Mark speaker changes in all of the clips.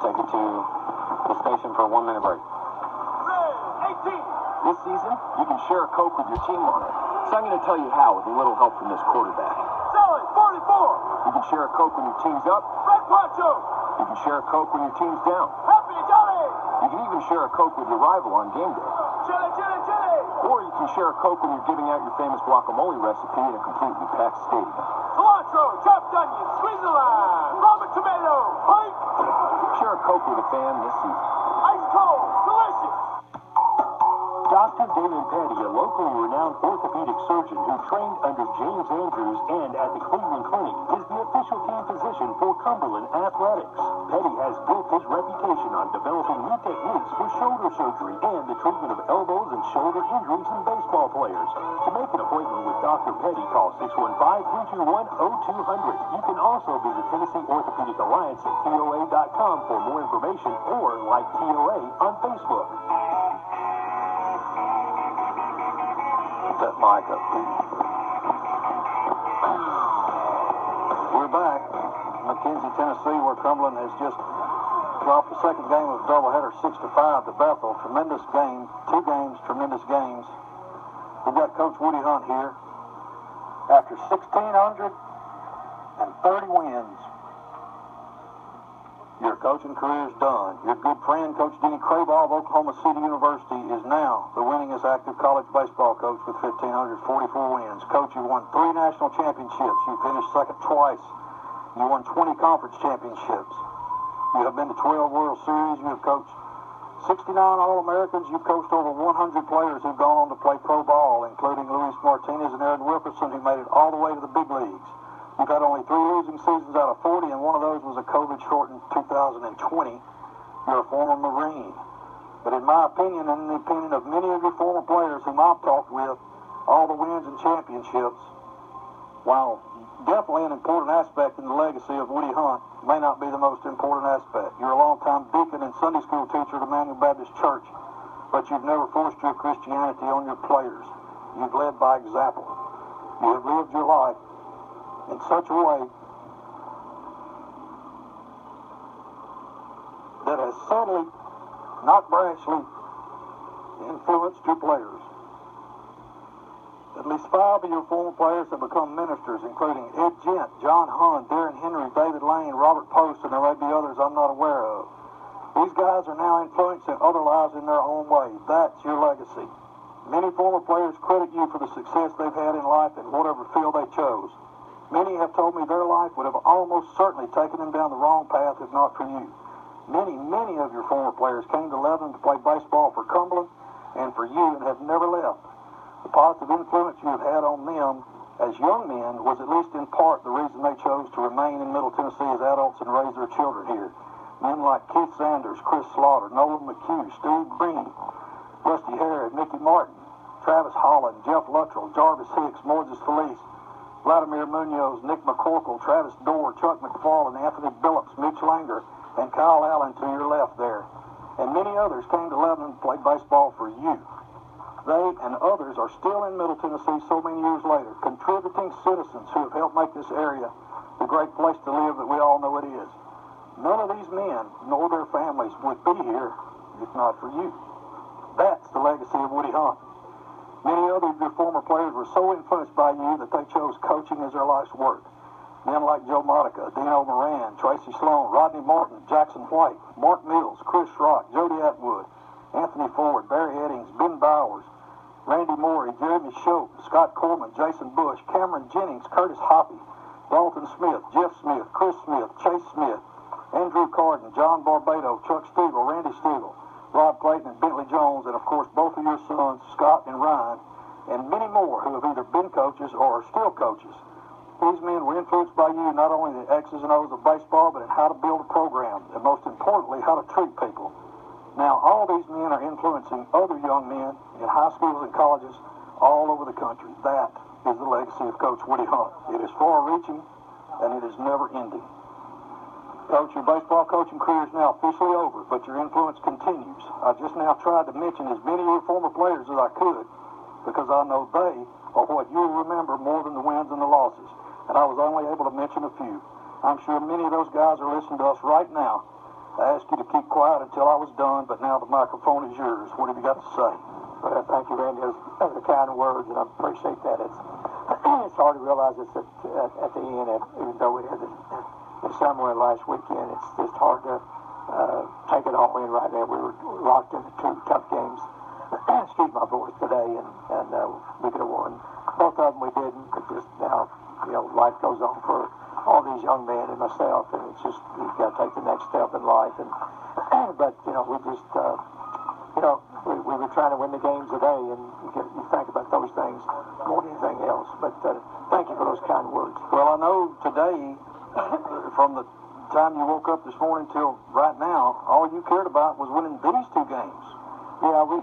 Speaker 1: take it to the station for a 1-minute break.
Speaker 2: 18.
Speaker 1: This season, you can share a Coke with your team on it. So I'm going to tell you how with a little help from this quarterback.
Speaker 2: Sally, 44.
Speaker 1: You can share a Coke when your team's up.
Speaker 2: Red Poncho.
Speaker 1: You can share a Coke when your team's down.
Speaker 2: Happy Jolly.
Speaker 1: You can even share a Coke with your rival on game day.
Speaker 2: Chili, chili, chili.
Speaker 1: Or you can share a Coke when you're giving out your famous guacamole recipe in a completely packed stadium.
Speaker 2: Cilantro, chopped onions, squeeze the lime, ramen tomato, pike.
Speaker 1: Share a Coke with a fan this season.
Speaker 2: Ice cold, delicious.
Speaker 3: Dr. Damon Petty, a locally renowned orthopedic surgeon who trained under James Andrews and at the Cleveland Clinic, is the official team physician for Cumberland Athletics. Petty has built his reputation on developing new techniques for shoulder surgery and the treatment of elbows and shoulder injuries in baseball players. To make an appointment with Dr. Petty, call 615-321-0200. You can also visit Tennessee Orthopedic Alliance at TOA.com for more information or like TOA on Facebook.
Speaker 1: That mic up, please.
Speaker 4: We're back. McKenzie, Tennessee, where Cumberland has just dropped the second game of the doubleheader 6-5 to Bethel. Tremendous game. 2 games, tremendous games. We've got Coach Woody Hunt here. After 1,630 wins, your coaching career is done. Your good friend, Coach Denny Craybaugh of Oklahoma City University, is now the winningest active college baseball coach with 1,544 wins. Coach, you won 3 national championships. You finished second twice. You won 20 conference championships. You have been to 12 World Series. You have coached 69 All-Americans. You've coached over 100 players who've gone on to play pro ball, including Luis Martinez and Aaron Wilkerson, who made it all the way to the big leagues. You've had only 3 losing seasons out of 40, and one of those was a COVID-shortened 2020. You're a former Marine. But in my opinion, and in the opinion of many of your former players whom I've talked with, all the wins and championships, while definitely an important aspect in the legacy of Woody Hunt, may not be the most important aspect. You're a longtime deacon and Sunday school teacher at Emmanuel Baptist Church, but you've never forced your Christianity on your players. You've led by example. You have lived your life in such a way that has subtly, not brashly, influenced your players. At least 5 of your former players have become ministers, including Ed Gent, John Hunn, Darren Henry, David Lane, Robert Post, and there may be others I'm not aware of. These guys are now influencing other lives in their own way. That's your legacy. Many former players credit you for the success they've had in life in whatever field they chose. Many have told me their life would have almost certainly taken them down the wrong path if not for you. Many of your former players came to Lebanon to play baseball for Cumberland and for you and have never left. The positive influence you have had on them as young men was at least in part the reason they chose to remain in Middle Tennessee as adults and raise their children here. Men like Keith Sanders, Chris Slaughter, Nolan McHugh, Steve Green, Rusty Harrod, Mickey Martin, Travis Holland, Jeff Luttrell, Jarvis Hicks, Moises Felice, Vladimir Munoz, Nick McCorkle, Travis Dorr, Chuck McFarland, Anthony Billups, Mitch Langer, and Kyle Allen to your left there. And many others came to Lebanon to play baseball for you. They and others are still in Middle Tennessee so many years later, contributing citizens who have helped make this area the great place to live that we all know it is. None of these men, nor their families, would be here if not for you. That's the legacy of Woody Hunt. Many other of your former players were so influenced by you that they chose coaching as their life's work. Men like Joe Modica, Dino Moran, Tracy Sloan, Rodney Martin, Jackson White, Mark Mills, Chris Schrock, Jody Atwood, Anthony Ford, Barry Eddings, Ben Bowers, Randy Morey, Jeremy Shope, Scott Corman, Jason Bush, Cameron Jennings, Curtis Hoppy, Dalton Smith, Jeff Smith, Chris Smith, Chase Smith, Andrew Carden, John Barbado, Chuck Stiegel, Randy Stiegel, Rob Clayton, and Bentley Jones, and of course both of your sons, Scott and Ryan, and many more who have either been coaches or are still coaches. These men were influenced by you not only in the X's and O's of baseball, but in how to build a program, and most importantly, how to treat people. Now, all these men are influencing other young men in high schools and colleges all over the country. That is the legacy of Coach Woody Hunt. It is far-reaching, and it is never-ending. Coach, your baseball coaching career is now officially over, but your influence continues. I just now tried to mention as many of your former players as I could, because I know they are what you'll remember more than the wins and the losses, and I was only able to mention a few. I'm sure many of those guys are listening to us right now, I asked you to keep quiet until I was done, but now the microphone is yours. What have you got to say?
Speaker 5: Well, thank you, Randy. Those are kind words, and I appreciate that. It's hard to realize it's at the end, even though we had the ceremony last weekend. It's just hard to take it all in right there. We were locked into two tough games. Excuse my voice today, and we could have won. Both of them we didn't, but just now, life goes on for all these young men and myself, and it's just, you've got to take the next step in life. And but, we just, we were trying to win the games today, and you think about those things more than anything else. But thank you for those kind words.
Speaker 4: Well, I know today, from the time you woke up this morning till right now, all you cared about was winning these two games.
Speaker 5: Yeah, we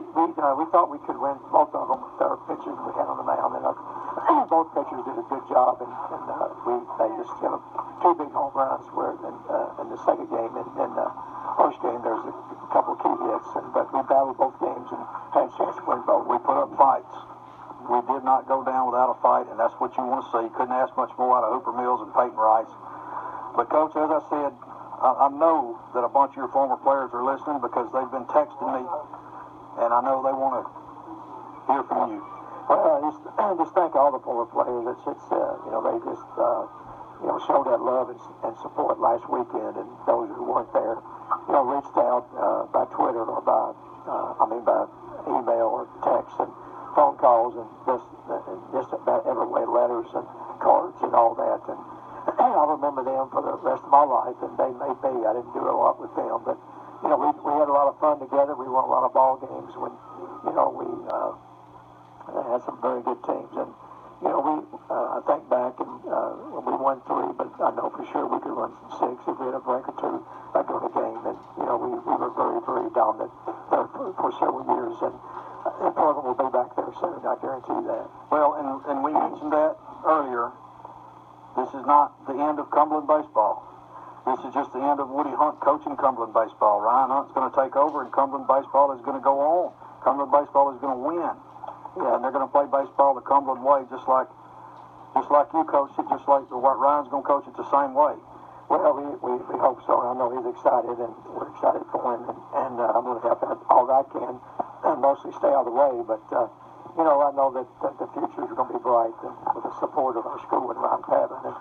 Speaker 5: thought we could win both of them with our pitchers we had on the mound, and both pitchers did a good job, and they just hit two big home runs in the second game, and then first game there's a couple of key hits, but we battled both games and had a chance to win both.
Speaker 4: We put up fights. We did not go down without a fight, and that's what you want to see. Couldn't ask much more out of Hooper Mills and Peyton Rice. But Coach, as I said, I know that a bunch of your former players are listening because they've been texting me. And I know they want to hear from you.
Speaker 5: Well, just thank all the former players. They just showed that love and support last weekend, and those who weren't there, reached out by Twitter or by email or text and phone calls and just about every way, letters and cards and all that. And I'll remember them for the rest of my life, and they may be. I didn't do a lot with them, but we had a lot of fun together. We won a lot of ball games when, we had some very good teams. And, I think back and we won 3, but I know for sure we could run 6 if we had a break or 2 back during the game. And, we were very, very dominant there for several years. And the program will be back there soon, I guarantee that.
Speaker 4: Well, and we mentioned that earlier. This is not the end of Cumberland baseball. This is just the end of Woody Hunt coaching Cumberland baseball. Ryan Hunt's going to take over, and Cumberland baseball is going to go on. Cumberland baseball is going to win. Yeah, and they're going to play baseball the Cumberland way, just like you coached it, just like Ryan's going to coach it the same way.
Speaker 5: Well, we hope so. I know he's excited, and we're excited for him, and I'm going to help out all that I can, and mostly stay out of the way. But I know that the future is going to be bright, and with the support of our school and Ron Pavin and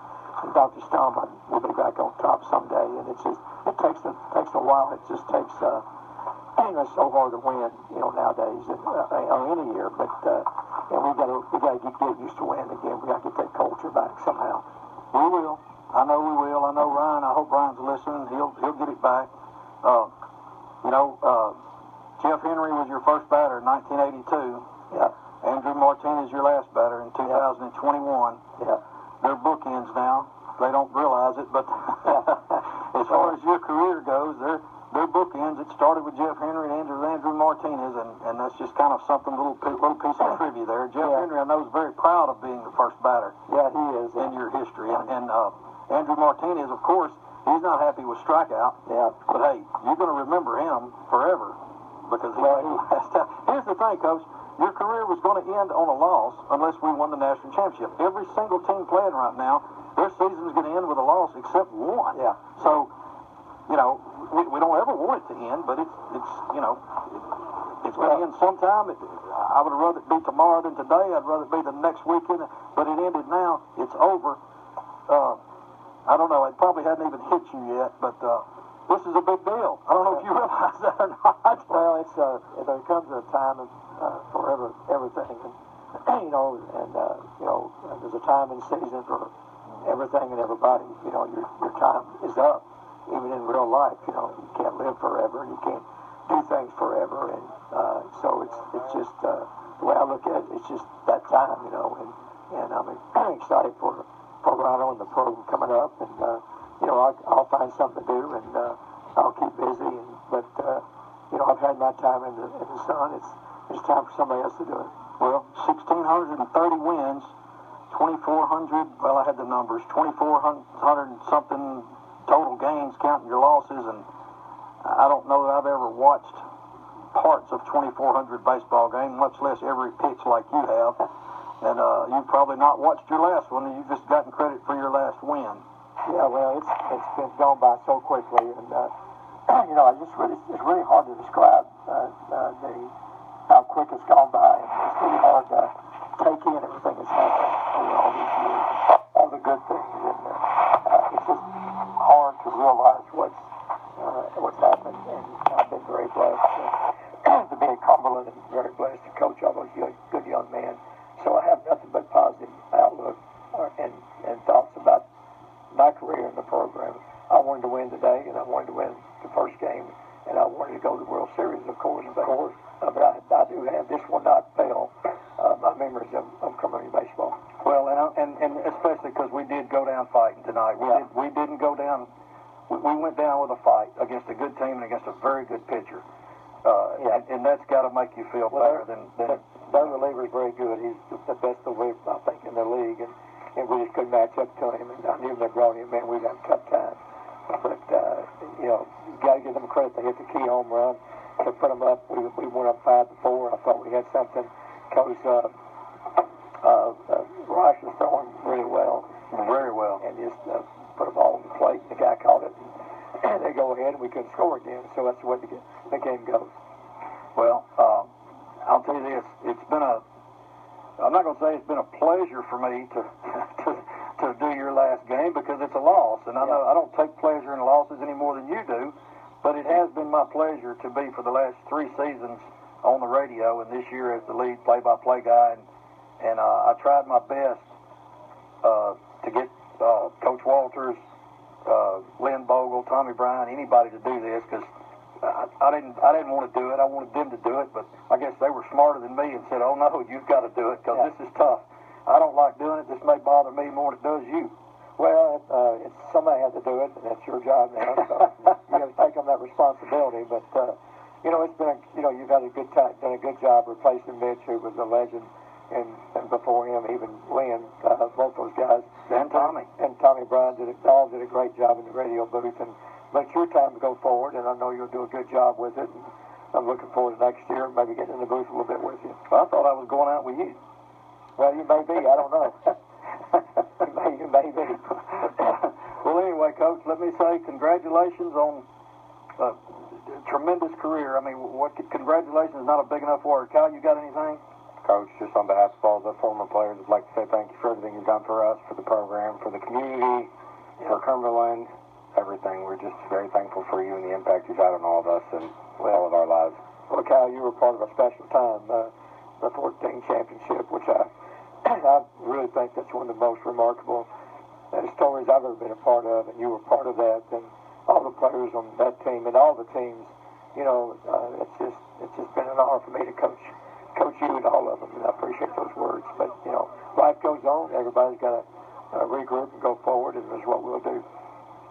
Speaker 5: Dr. Stallman will be back on top someday, and it takes a while. It just takes it's so hard to win, nowadays, or any year. But we got to get used to winning again. We got to get that culture back somehow.
Speaker 4: We will. I know we will. I know Ryan. I hope Ryan's listening. He'll get it back. Jeff Henry was your first batter in 1982.
Speaker 5: Yeah.
Speaker 4: Andrew Martinez your last batter in 2021.
Speaker 5: Yeah.
Speaker 4: They're bookends now. They don't realize it, but as far as your career goes, they're bookends. It started with Jeff Henry and Andrew Martinez, and that's just kind of something, little piece of trivia there. Jeff Henry, I know, is very proud of being the first batter.
Speaker 5: Yeah, he is.
Speaker 4: In your history. And Andrew Martinez, of course, he's not happy with strikeout.
Speaker 5: Yeah.
Speaker 4: But, hey, you're going to remember him forever because he last time. Here's the thing, Coach. Your career was going to end on a loss unless we won the national championship. Every single team playing right now, their season's going to end with a loss except one.
Speaker 5: Yeah.
Speaker 4: So, we don't ever want it to end, but it's going to end sometime. I would rather it be tomorrow than today. I'd rather it be the next weekend. But it ended now. It's over. I don't know. It probably hadn't even hit you yet, but this is a big deal. I don't know if you realize that or not.
Speaker 5: Well, there comes a time for everything, and there's a time and season for everything and everybody. Your time is up, even in real life. You can't live forever. You can't do things forever, and so it's just the way I look at it. It's just that time, and I'm excited for Rhino and the program coming up, and I'll find something to do, and I'll keep busy. But I've had my time in the sun. It's time for somebody else to do it.
Speaker 4: Well, 1,630 wins, 2,400. Well, I had the numbers. 2,400 something total games, counting your losses, and I don't know that I've ever watched parts of 2,400 baseball game, much less every pitch like you have. And you've probably not watched your last one, and you've just gotten credit for your last win.
Speaker 5: Yeah, well, it's been gone by so quickly, and you know, it's really hard to describe how quick it's gone by. It's really hard to take in everything that's happened over all these years, all the good things, and it's just hard to realize what's happened. And I've been very blessed to be at Cumberland, and very blessed to coach all those good young men. So I have nothing but positive outlook and thoughts about my career in the program. I wanted to win today, and I wanted to win the first game, and I wanted to go to the World Series, of course. But I do have, this will not fail, my memories of Cumberland baseball.
Speaker 4: Well, and especially because we did go down fighting tonight. We didn't go down. We went down with a fight against a good team and against a very good pitcher. And that's got to make you feel better than.
Speaker 5: Their reliever is very good. He's the best reliever, I think, in the league, and we just couldn't match up to him. And I knew they brought him in. We'd have a tough time. But you know, you got to give them credit. They hit the key home run to put them up. We went up 5-4. I thought we had something. Coach Rice was throwing really well.
Speaker 4: Very well.
Speaker 5: And just put a ball on the plate. The guy caught it. And they go ahead, and we couldn't score again. So that's the way the game goes.
Speaker 4: Well, I'll tell you this. It's been I'm not going to say it's been a pleasure for me to do your last game, because it's a loss. And I know I don't take pleasure in losses any more than you do, but it has been my pleasure to be for the last 3 seasons on the radio, and this year as the lead play-by-play guy. And I tried my best to get Coach Walters, Lynn Bogle, Tommy Bryan, anybody to do this, because I didn't want to do it. I wanted them to do it, but I guess they were smarter than me and said, "Oh no, you've got to do it, because this is tough. I don't like doing it. This may bother me more than it does you."
Speaker 5: Well, it's somebody has to do it, and that's your job now. So you got to take on that responsibility. But you know, it's been you've had a good time, done a good job replacing Mitch, who was a legend, and before him even Lynn, both those guys,
Speaker 4: and
Speaker 5: Tommy Bryan did a great job in the radio booth. But it's your time to go forward, and I know you'll do a good job with it. And I'm looking forward to next year, maybe getting in the booth a little bit with you.
Speaker 4: Well, I thought I was going out with you.
Speaker 5: Well, you may be. I don't know. You may be.
Speaker 4: Well, anyway, Coach, let me say congratulations on a tremendous career. I mean, congratulations is not a big enough word. Kyle, you got anything?
Speaker 6: Coach, just on behalf of all the former players, I'd like to say thank you for everything you've done for us, for the program, for the community, for Cumberland. Everything. We're just very thankful for you and the impact you've had on all of us and all of our lives.
Speaker 5: Well, Kyle, you were part of a special time, the 14 championship, which I really think that's one of the most remarkable stories I've ever been a part of, and you were part of that, and all the players on that team and all the teams. You know, it's just been an honor for me to coach you and all of them, and I appreciate those words. But you know, life goes on. Everybody's got to regroup and go forward, and that's what we'll do.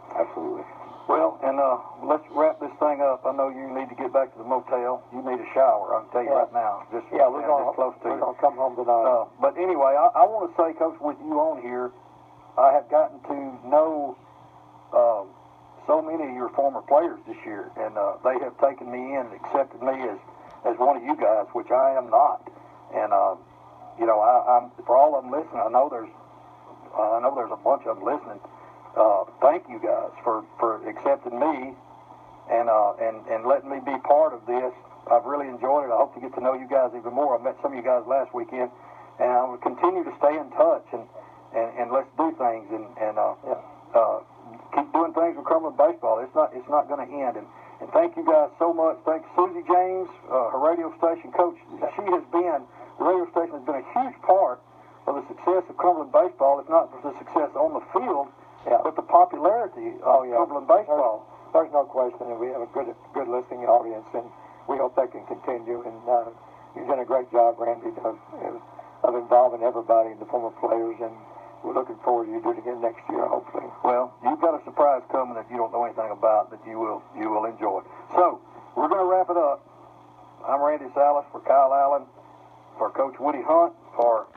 Speaker 6: Absolutely.
Speaker 4: Well, and let's wrap this thing up. I know you need to get back to the motel. You need a shower, I can tell you right now.
Speaker 5: We're going to come home tonight.
Speaker 4: But anyway, I want to say, Coach, with you on here, I have gotten to know so many of your former players this year, and they have taken me in and accepted me as one of you guys, which I am not. And you know, I'm for all of them listening. I know there's a bunch of them listening. Thank you guys for accepting me and letting me be part of this. I've really enjoyed it. I hope to get to know you guys even more. I met some of you guys last weekend, and I will continue to stay in touch and let's do things and keep doing things with Cumberland baseball. It's not going to end. And thank you guys so much. Thanks Susie James, her radio station coach. The radio station has been a huge part of the success of Cumberland baseball, if not the success on the field. But the popularity of Cumberland baseball.
Speaker 5: There's no question that we have a good listening audience, and we hope that can continue. And you've done a great job, Randy, of involving everybody and the former players, and we're looking forward to you doing it again next year, hopefully.
Speaker 4: Well, you've got a surprise coming that you don't know anything about that you will enjoy. So, we're going to wrap it up. I'm Randy Salas for Kyle Allen, for Coach Woody Hunt, for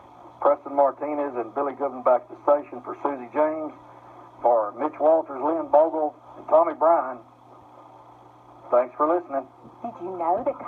Speaker 4: Preston Martinez and Billy Goodman back at the station, for Susie James, for Mitch Walters, Lynn Bogle, and Tommy Bryan. Thanks for listening.
Speaker 7: Did you know that